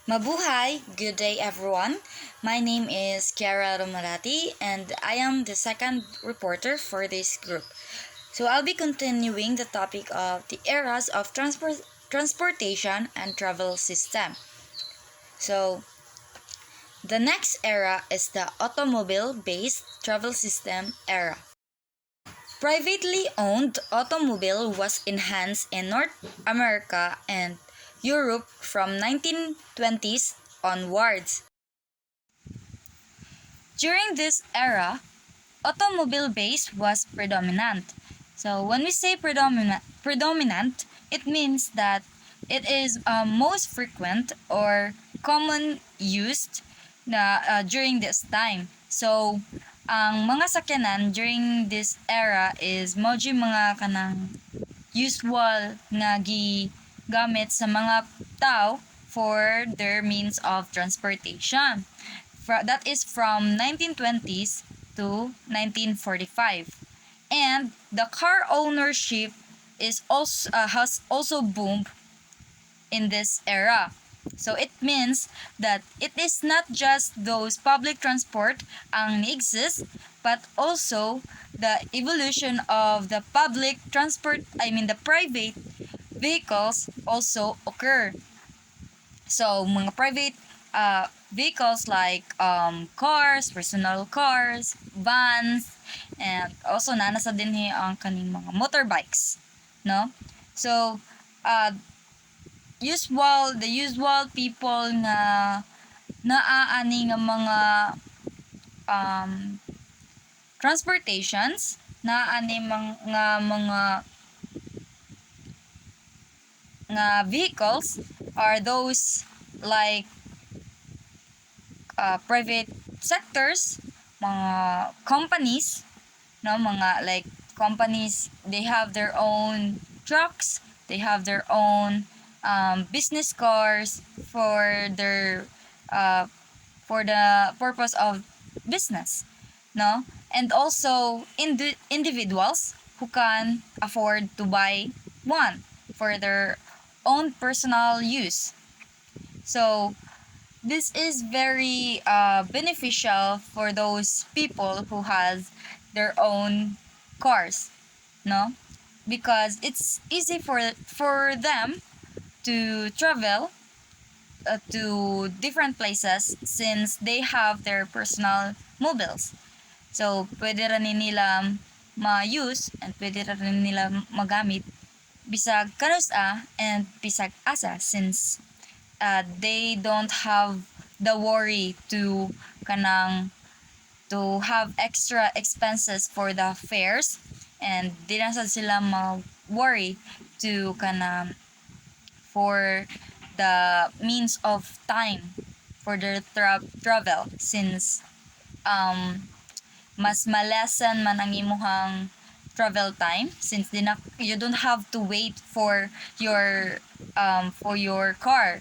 Mabuhay! Good day everyone. My name is Kiara Romarati and I am the second reporter for this group. So I'll be continuing the topic of the eras of transportation and travel system. So the next era is the automobile-based travel system era. Privately owned automobile was enhanced in North America and Europe from 1920s onwards. During this era, automobile base was predominant. So when we say predominant, it means that it is most frequent or common used during this time. So ang mga sakyanan during this era is moji mga kanang usual nga gigamit sa mga tao for their means of transportation. That is from 1920s to 1945. And the car ownership has also boomed in this era. So it means that it is not just those public transport ang exist, but also the evolution of the the private vehicles also occur. So mga private vehicles like cars, personal cars, vans, and also nasa dinhi ang kaning mga motorbikes, no? So the usual people nga naaani nga mga transportations, naaani mga vehicles are those like private sectors, mga companies, no, mga like companies, they have their own trucks, they have their own business cars for the purpose of business, no, and also individuals who can afford to buy one for their own personal use. So this is very beneficial for those people who has their own cars, no, because it's easy for them to travel to different places since they have their personal mobiles. So pwede rin nila ma-use and pwede rin nila magamit bisag kanusa and bisag asa since they don't have the worry to have extra expenses for the fares, and di na sad sila ma-worry to for the means of time for their travel since mas malesen man ang imuhang travel time since you don't have to wait for your car,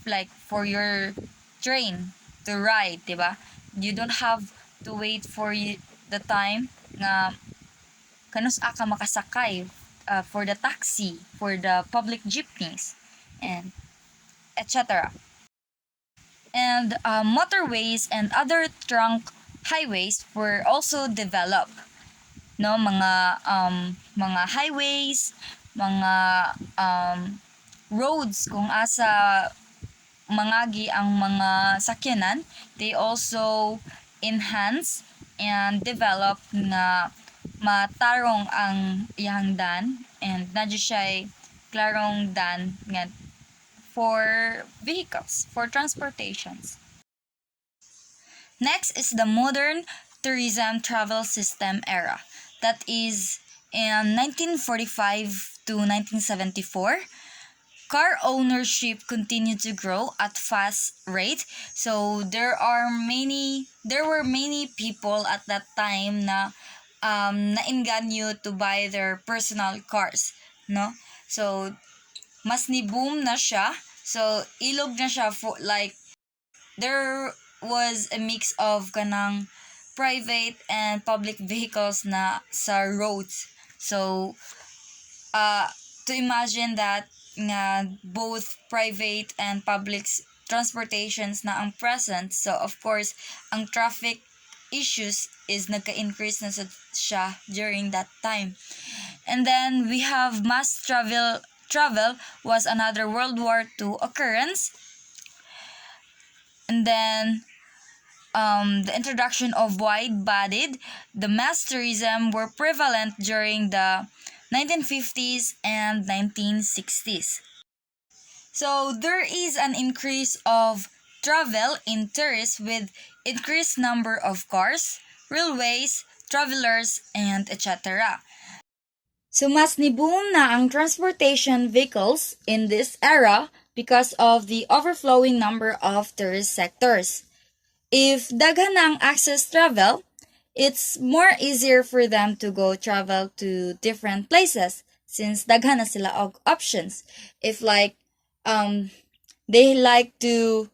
like for your train to ride, diba? You don't have to wait for the time nga kanus ka makasakay for the taxi, for the public jeepneys, and etc. And motorways and other trunk highways were also developed, no, mga highways, mga roads kung asa mangagi ang mga sakyanan, they also enhance and develop nga matarong ang iyang dan and nadyo siya klarong dan nga for vehicles, for transportations. Next is the modern tourism travel system era. That is in 1945 to 1974. Car ownership continued to grow at fast rate. So there were many people at that time na nainganyo to buy their personal cars, no? So mas ni boom na siya. So ilog na siya for like there was a mix of kanang private and public vehicles na sa roads. So to imagine that nga both private and public transportations na ang present. So, of course, ang traffic issues is nagka-increase na siya during that time. And then, we have mass travel was another World War II occurrence. And then, the introduction of wide-bodied, the mass tourism were prevalent during the 1950s and 1960s. So there is an increase of travel in tourists with increased number of cars, railways, travelers, and etc. So mas niboom na ang transportation vehicles in this era because of the overflowing number of tourist sectors. If daghan na ang access travel, it's more easier for them to go travel to different places since daghan na sila og options. If they like to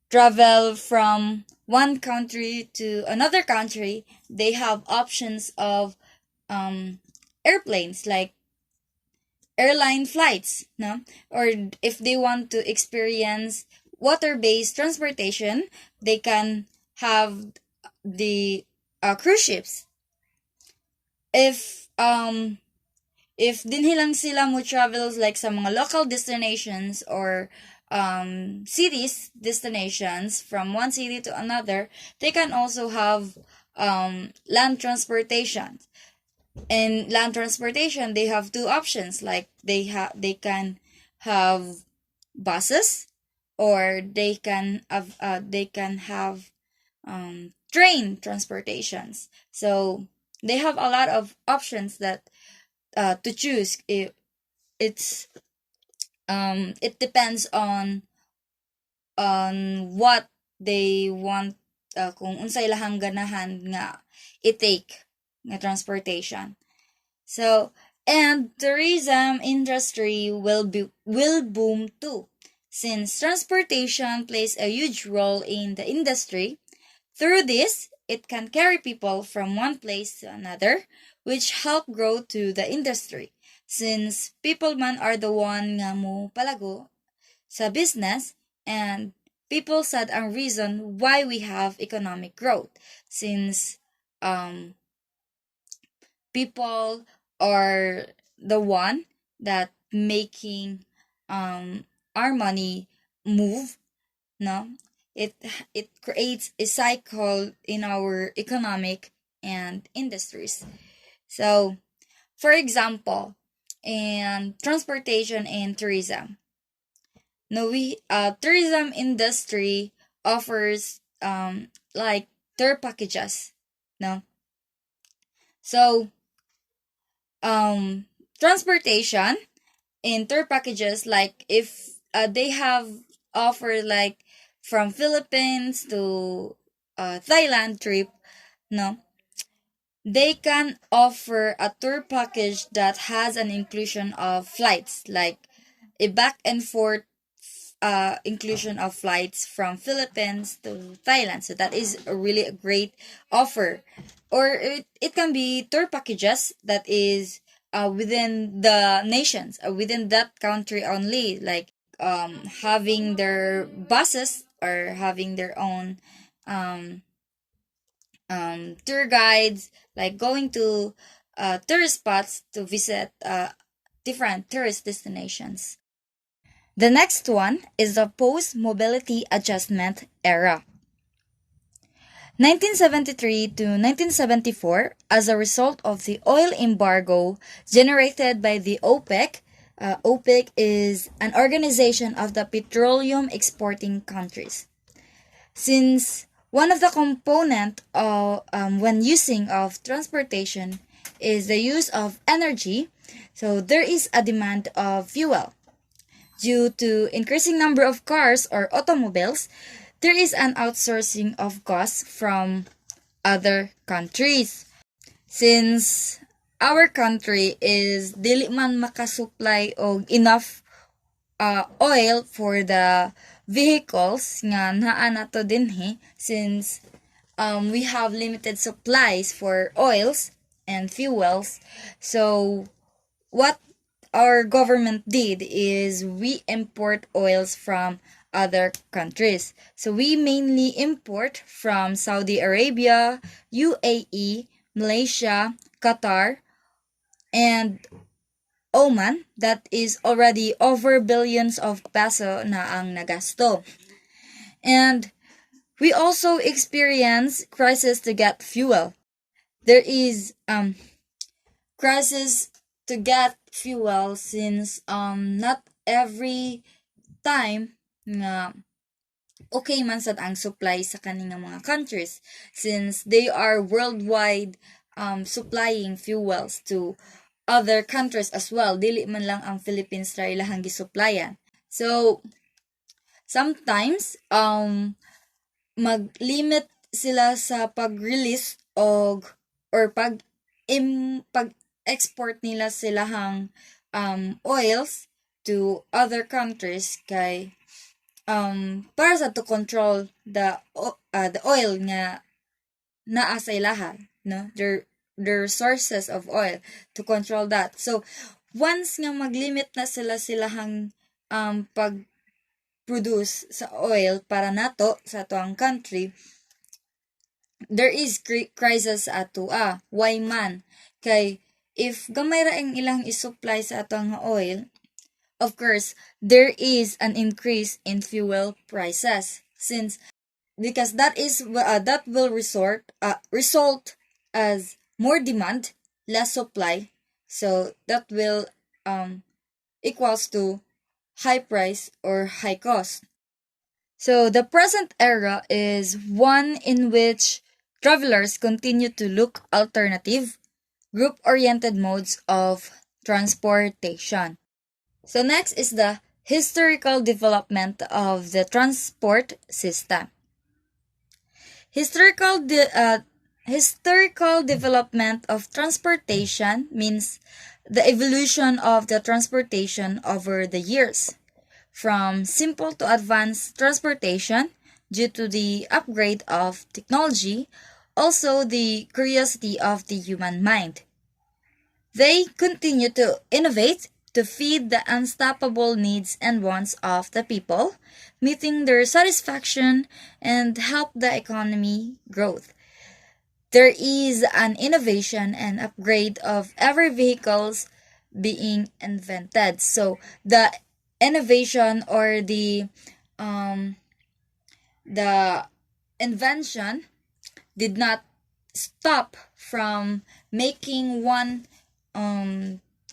travel from one country to another country, they have options of airplanes like airline flights, no? Or if they want to experience water-based transportation, they can have the cruise ships. If dinhi lang sila mo travels like sa mga local destinations or cities destinations from one city to another, they can also have land transportation. In land transportation, they have two options, like they can have buses, or they can have train transportations. So they have a lot of options that to choose. It depends on what they want, kung unsay lahang ganahan nga i-take nga transportation. So, and tourism industry will boom too, since transportation plays a huge role in the industry. Through this, it can carry people from one place to another, which help grow to the industry, since people man are the one nga mo palago sa business, and people sad ang reason why we have economic growth, since people are the one that making our money move, no? It creates a cycle in our economic and industries. So, for example, in transportation and tourism, no, tourism industry offers like tour packages, no? So, transportation in tour packages, like if they have offer like from Philippines to Thailand trip, no, they can offer a tour package that has an inclusion of flights, like a back and forth inclusion of flights from Philippines to Thailand. So that is a really great offer. Or it can be tour packages that is within the nations, within that country only, like having their buses or having their own tour guides, like going to tourist spots to visit different tourist destinations. The next one is the post-mobility adjustment era. 1973 to 1974, as a result of the oil embargo generated by the OPEC. OPEC is an organization of the petroleum exporting countries. Since one of the component of when using of transportation is the use of energy, so there is a demand of fuel. Due to increasing number of cars or automobiles, there is an outsourcing of costs from other countries. Since our country is dili man makasupply og enough oil for the vehicles nga naa nato dinhi, since we have limited supplies for oils and fuels. So what our government did is we import oils from other countries. So we mainly import from Saudi Arabia, UAE, Malaysia, Qatar, and Oman that is already over billions of peso na ang nagasto. And we also experience crisis to get fuel. There is crisis to get fuel since not every time nga okay man sad ang supply sa kaning mga countries since they are worldwide supplying fuels to other countries as well. Dili man lang ang Philippines ra ilahang gisupplyan. So sometimes mag-limit sila sa pag-release or pag-export nila silahang oils to other countries kay para sa to control the oil nga naa sa ilahan, no, their sources of oil, to control that. So once nga maglimit na silahang pag produce sa oil para nato sa ato country, there is crisis ato why man kay if gamay ra ang ilang isupply sa ato nga oil, of course there is an increase in fuel prices since because that will result as more demand, less supply, so that will equals to high price or high cost. So the present era is one in which travelers continue to look alternative, group-oriented modes of transportation. So next is the historical development of the transport system. Historical development of transportation means the evolution of the transportation over the years, from simple to advanced transportation due to the upgrade of technology, also the curiosity of the human mind. They continue to innovate to feed the unstoppable needs and wants of the people, meeting their satisfaction and help the economy growth. There is an innovation and upgrade of every vehicles being invented. So the innovation or the invention did not stop from making one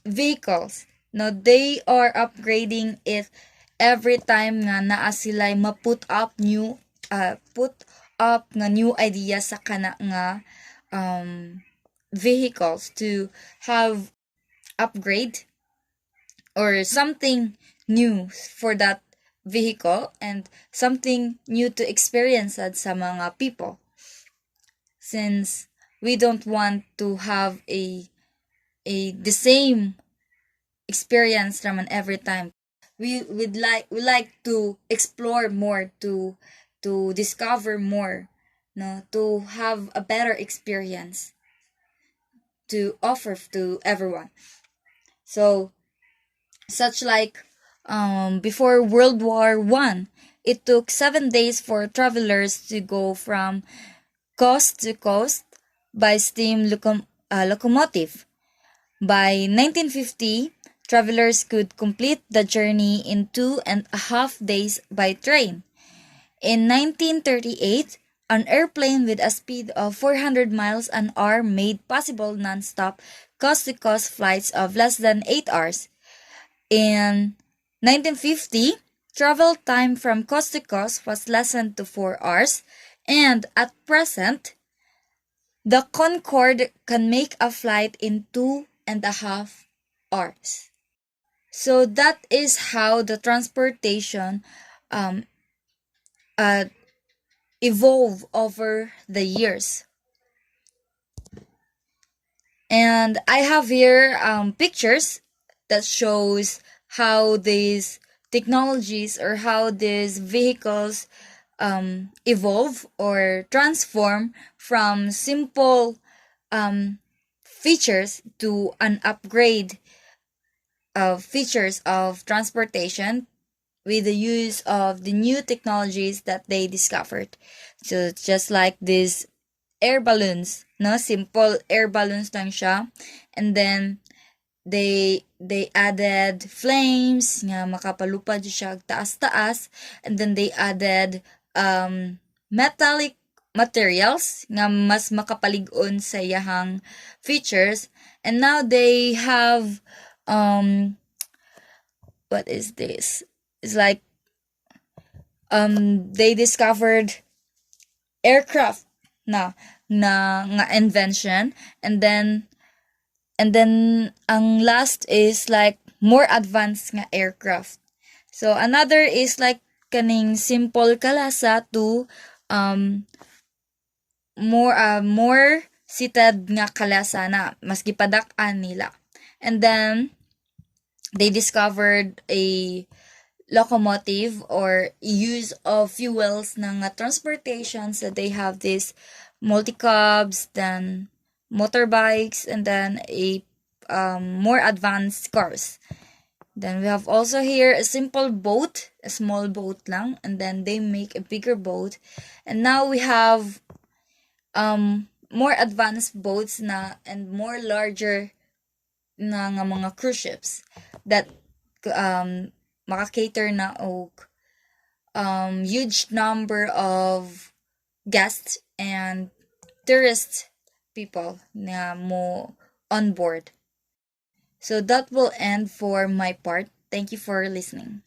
vehicles. No, they are upgrading it every time nga naa sila ma-put up new new ideas sa kana nga vehicles to have upgrade or something new for that vehicle and something new to experience sa mga people, since we don't want to have the same experience naman every time. We like to explore more, to discover more, no, to have a better experience to offer to everyone. So such like before World War One, it took 7 days for travelers to go from coast to coast by steam locomotive. By 1950, travelers could complete the journey in 2.5 days by train. In 1938, an airplane with a speed of 400 miles an hour made possible non-stop coast-to-coast flights of less than 8 hours. In 1950, travel time from coast to coast was lessened to 4 hours, and at present, the Concorde can make a flight in 2.5 hours. So that is how the transportation evolve over the years. And I have here pictures that shows how these technologies or how these vehicles evolve or transform from simple features to an upgrade of features of transportation with the use of the new technologies that they discovered. So just like these air balloons, no, simple air balloons lang siya, and then they added flames nga makapalupad siya taas-taas, and then they added metallic materials nga mas makapalig-on sa iyahang features, and now they have what is this? It's like they discovered aircraft na invention, and then ang last is like more advanced nga aircraft. So another is like kaning simple kalasa to more seated nga kalasa na mas gipadak-an nila. And then they discovered a locomotive or use of fuels ng transportation. So they have this multi-cabs, then motorbikes, and then a more advanced cars. Then we have also here a simple boat, a small boat lang, and then they make a bigger boat. And now we have more advanced boats na and more larger na nga mga cruise ships that maka-cater na og huge number of guests and tourist people na mo on board. So that will end for my part. Thank you for listening.